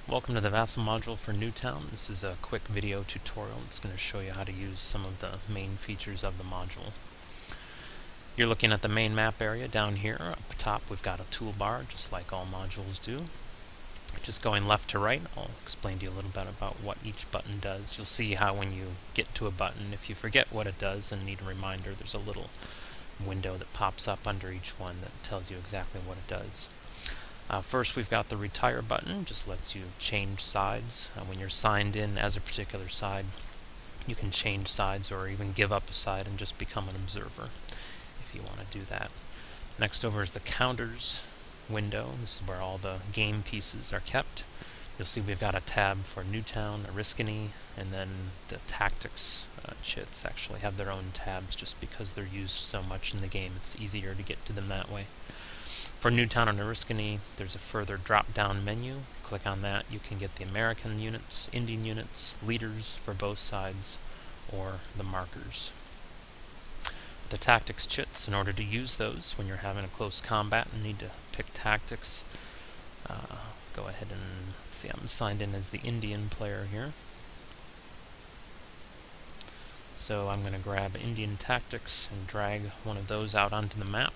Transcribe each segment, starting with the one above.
Welcome to the Vassal module for Newtown. This is a quick video tutorial. It's going to show you how to use some of the main features of the module. You're looking at the main map area down here. Up top we've got a toolbar, just like all modules do. Just going left to right, I'll explain to you a little bit about what each button does. You'll see how when you get to a button, if you forget what it does and need a reminder, there's a little window that pops up under each one that tells you exactly what it does. First we've got the retire button, just lets you change sides. When you're signed in as a particular side, you can change sides or even give up a side and just become an observer if you want to do that. Next over is the counters window. This is where all the game pieces are kept. You'll see we've got a tab for Newtown, Oriskany, and then the tactics chits actually have their own tabs just because they're used so much in the game. It's easier to get to them that way. For Newtown and Oriskany, there's a further drop-down menu. Click on that, you can get the American units, Indian units, leaders for both sides, or the markers. The tactics chits, in order to use those when you're having a close combat and need to pick tactics, go ahead and see, I'm signed in as the Indian player here. So I'm going to grab Indian tactics and drag one of those out onto the map.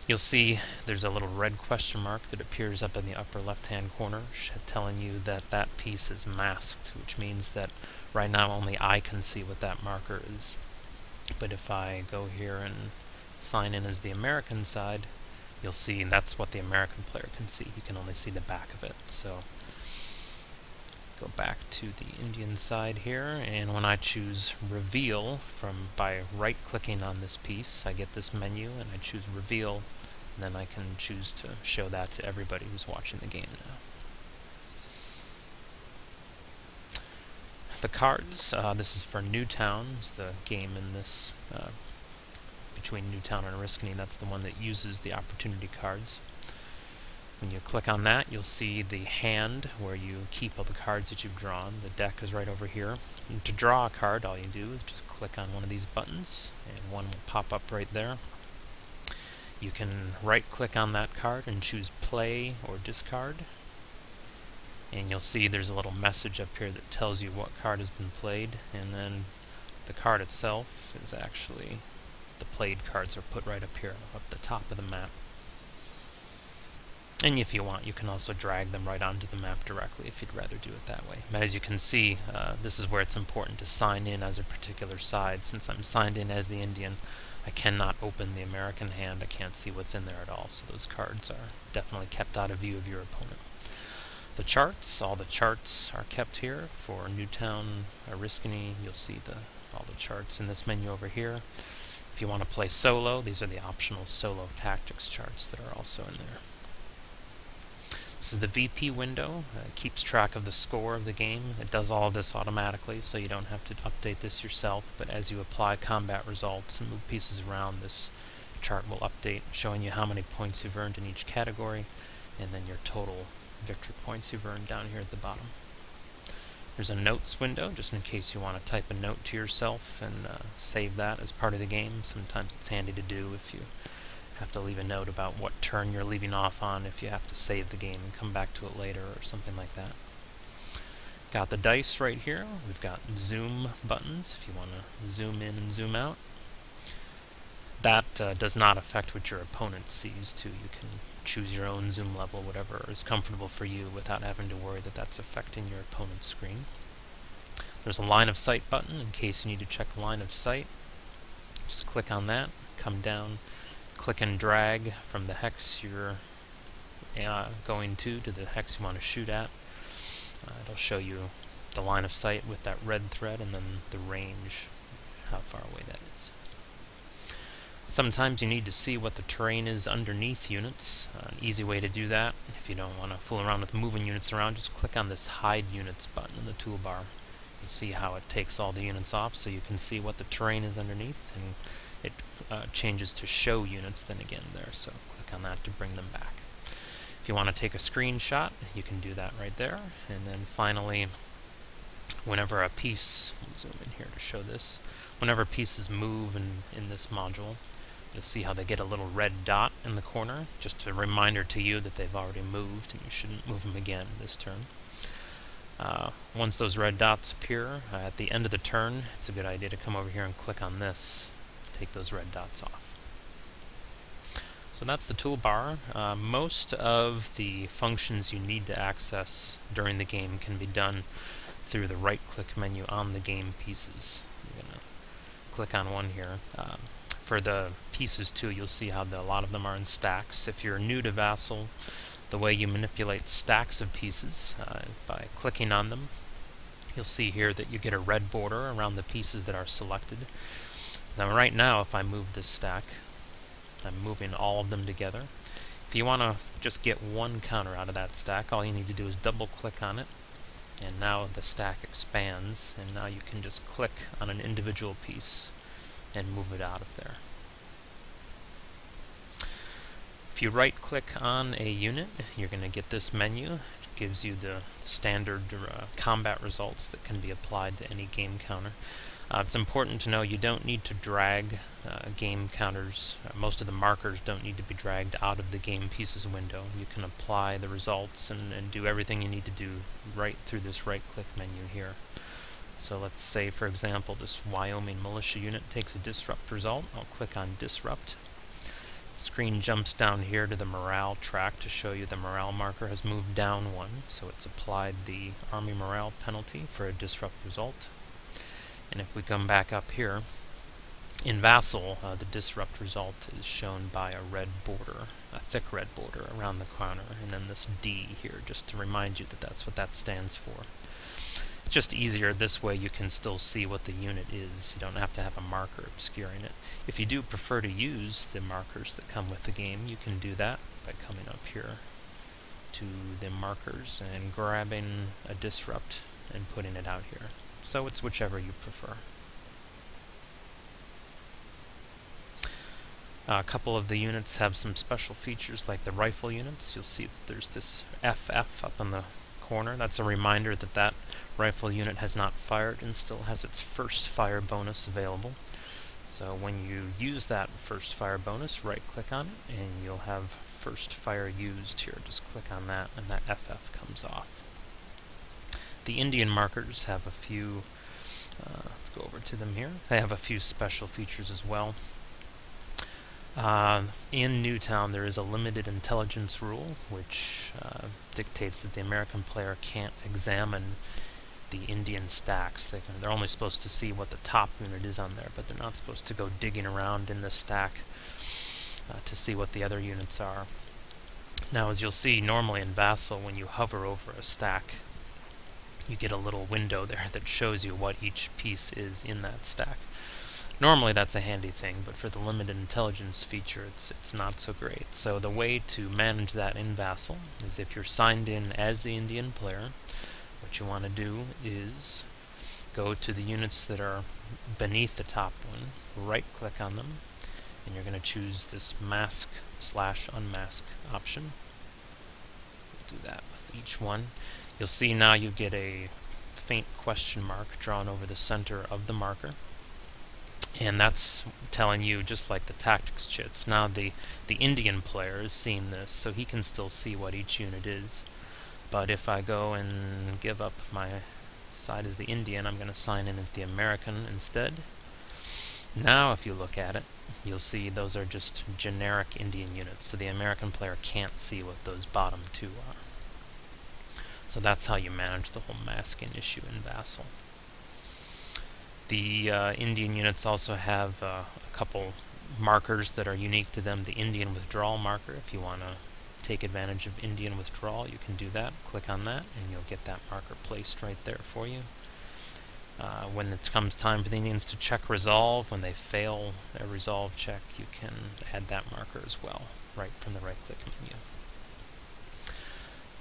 You'll see there's a little red question mark that appears up in the upper left-hand corner telling you that that piece is masked, which means that right now only I can see what that marker is. But if I go here and sign in as the American side, you'll see that's what the American player can see. You can only see the back of it. So go back to the Indian side here, and when I choose reveal by right-clicking on this piece, I get this menu and I choose reveal. And then I can choose to show that to everybody who's watching the game now. The cards, this is for Newtown, is the game in this, between Newtown and Oriskany. That's the one that uses the opportunity cards. When you click on that, you'll see the hand where you keep all the cards that you've drawn. The deck is right over here. And to draw a card, all you do is just click on one of these buttons, and one will pop up right there. You can right-click on that card and choose play or discard. And you'll see there's a little message up here that tells you what card has been played, and then the card itself is actually, the played cards are put right up here, up the top of the map. And if you want, you can also drag them right onto the map directly if you'd rather do it that way. But as you can see, this is where it's important to sign in as a particular side. Since I'm signed in as the Indian, I cannot open the American hand. I can't see what's in there at all, so those cards are definitely kept out of view of your opponent. The charts, all the charts are kept here. For Newtown, Oriskany, you'll see all the charts in this menu over here. If you want to play solo, these are the optional solo tactics charts that are also in there. This is the VP window. It keeps track of the score of the game. It does all of this automatically, so you don't have to update this yourself, but as you apply combat results and move pieces around, this chart will update, showing you how many points you've earned in each category, and then your total victory points you've earned down here at the bottom. There's a notes window, just in case you want to type a note to yourself and save that as part of the game. Sometimes it's handy to do if you have to leave a note about what turn you're leaving off on, if you have to save the game and come back to it later or something like that. Got the dice right here. We've got zoom buttons if you want to zoom in and zoom out. That does not affect what your opponent sees too. You can choose your own zoom level, whatever is comfortable for you, without having to worry that that's affecting your opponent's screen. There's a line of sight button in case you need to check the line of sight. Just click on that, come down, click and drag from the hex you're going to the hex you want to shoot at. It'll show you the line of sight with that red thread and then the range, how far away that is. Sometimes you need to see what the terrain is underneath units. An easy way to do that, if you don't want to fool around with moving units around, just click on this Hide Units button in the toolbar. You'll see how it takes all the units off so you can see what the terrain is underneath, and it changes to show units then again there, so click on that to bring them back. If you want to take a screenshot, you can do that right there. And then finally, whenever a piece, we'll zoom in here to show this, whenever pieces move in this module, You'll see how they get a little red dot in the corner, just a reminder to you that they've already moved and you shouldn't move them again this turn. Once those red dots appear at the end of the turn, it's a good idea to come over here and click on this to take those red dots off. So that's the toolbar. Most of the functions you need to access during the game can be done through the right-click menu on the game pieces. I'm going to click on one here. For the pieces too, you'll see how a lot of them are in stacks. If you're new to Vassal, the way you manipulate stacks of pieces by clicking on them, you'll see here that you get a red border around the pieces that are selected. Now right now, if I move this stack, I'm moving all of them together. If you want to just get one counter out of that stack, all you need to do is double click on it, and now the stack expands, and now you can just click on an individual piece and move it out of there. If you right click on a unit, you're going to get this menu. It gives you the standard combat results that can be applied to any game counter. It's important to know you don't need to drag game counters. Most of the markers don't need to be dragged out of the game pieces window. You can apply the results and do everything you need to do right through this right click menu here. So let's say, for example, this Wyoming militia unit takes a disrupt result. I'll click on disrupt. The screen jumps down here to the morale track to show you the morale marker has moved down one, so it's applied the army morale penalty for a disrupt result. And if we come back up here, in Vassal, the disrupt result is shown by a red border, a thick red border around the counter, and then this D here, just to remind you that that's what that stands for. It's just easier this way. You can still see what the unit is. You don't have to have a marker obscuring it. If you do prefer to use the markers that come with the game, you can do that by coming up here to the markers and grabbing a disrupt and putting it out here. So it's whichever you prefer. A couple of the units have some special features, like the rifle units. You'll see that there's this FF up in the corner. That's a reminder that that rifle unit has not fired and still has its first fire bonus available. So when you use that first fire bonus, right click on it and you'll have first fire used here. Just click on that and that FF comes off. The Indian markers have a few, let's go over to them here. They have a few special features as well. In Newtown there is a limited intelligence rule which dictates that the American player can't examine the Indian stacks. They're only supposed to see what the top unit is on there, but they're not supposed to go digging around in the stack to see what the other units are. Now, as you'll see normally in Vassal, when you hover over a stack, you get a little window there that shows you what each piece is in that stack. Normally that's a handy thing, but for the limited intelligence feature it's not so great. So the way to manage that in Vassal is, if you're signed in as the Indian player, what you want to do is go to the units that are beneath the top one, right click on them, and you're going to choose this mask/unmask option. We'll do that with each one. You'll see now you get a faint question mark drawn over the center of the marker. And that's telling you, just like the tactics chits, now the Indian player is seeing this, so he can still see what each unit is. But if I go and give up my side as the Indian, I'm going to sign in as the American instead. Now if you look at it, you'll see those are just generic Indian units, so the American player can't see what those bottom two are. So that's how you manage the whole masking issue in Vassal. The Indian units also have a couple markers that are unique to them. The Indian withdrawal marker, if you want to take advantage of Indian withdrawal, you can do that. Click on that and you'll get that marker placed right there for you. When it comes time for the Indians to check resolve, when they fail their resolve check, you can add that marker as well, right from the right click menu.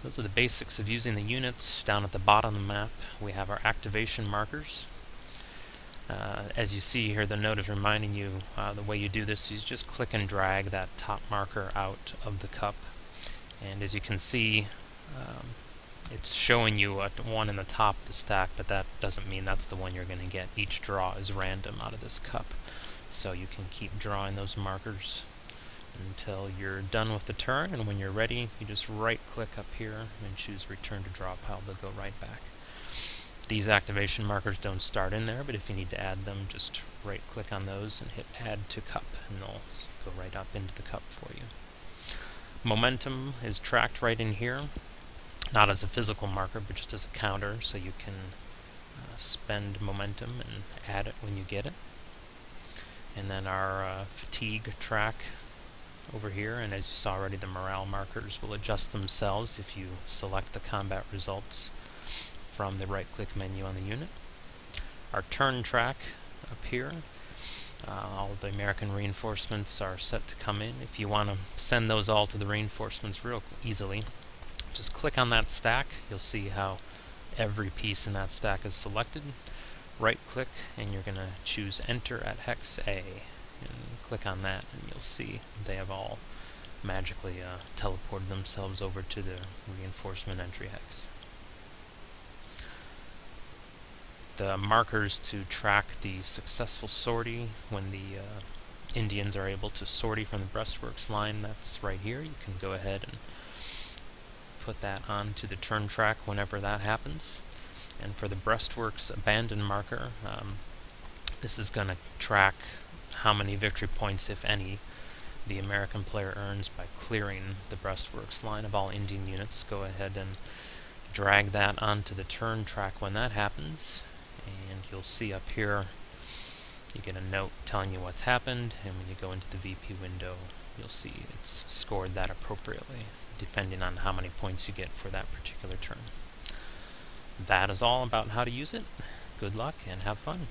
Those are the basics of using the units. Down at the bottom of the map we have our activation markers. As you see here, the note is reminding you the way you do this is just click and drag that top marker out of the cup, and as you can see it's showing you one in the top of the stack, but that doesn't mean that's the one you're going to get. Each draw is random out of this cup, So you can keep drawing those markers until you're done with the turn, and when you're ready, you just right-click up here and choose Return to Draw Pile. They'll go right back. These activation markers don't start in there, but if you need to add them, just right-click on those and hit Add to Cup, and they'll go right up into the cup for you. Momentum is tracked right in here, not as a physical marker, but just as a counter, so you can spend momentum and add it when you get it. And then our fatigue track over here, and as you saw already, the morale markers will adjust themselves if you select the combat results from the right-click menu on the unit. Our turn track up here, all of the American reinforcements are set to come in. If you want to send those all to the reinforcements real easily, just click on that stack. You'll see how every piece in that stack is selected. Right-click, and you're going to choose Enter at Hex A. And click on that, and you'll see they have all magically teleported themselves over to the reinforcement entry hex. The markers to track the successful sortie when the Indians are able to sortie from the breastworks line, that's right here. You can go ahead and put that onto the turn track whenever that happens. And for the breastworks abandon marker, this is going to track how many victory points, if any, the American player earns by clearing the breastworks line of all Indian units. Go ahead and drag that onto the turn track when that happens, and you'll see up here you get a note telling you what's happened, and when you go into the VP window, you'll see it's scored that appropriately, depending on how many points you get for that particular turn. That is all about how to use it. Good luck and have fun.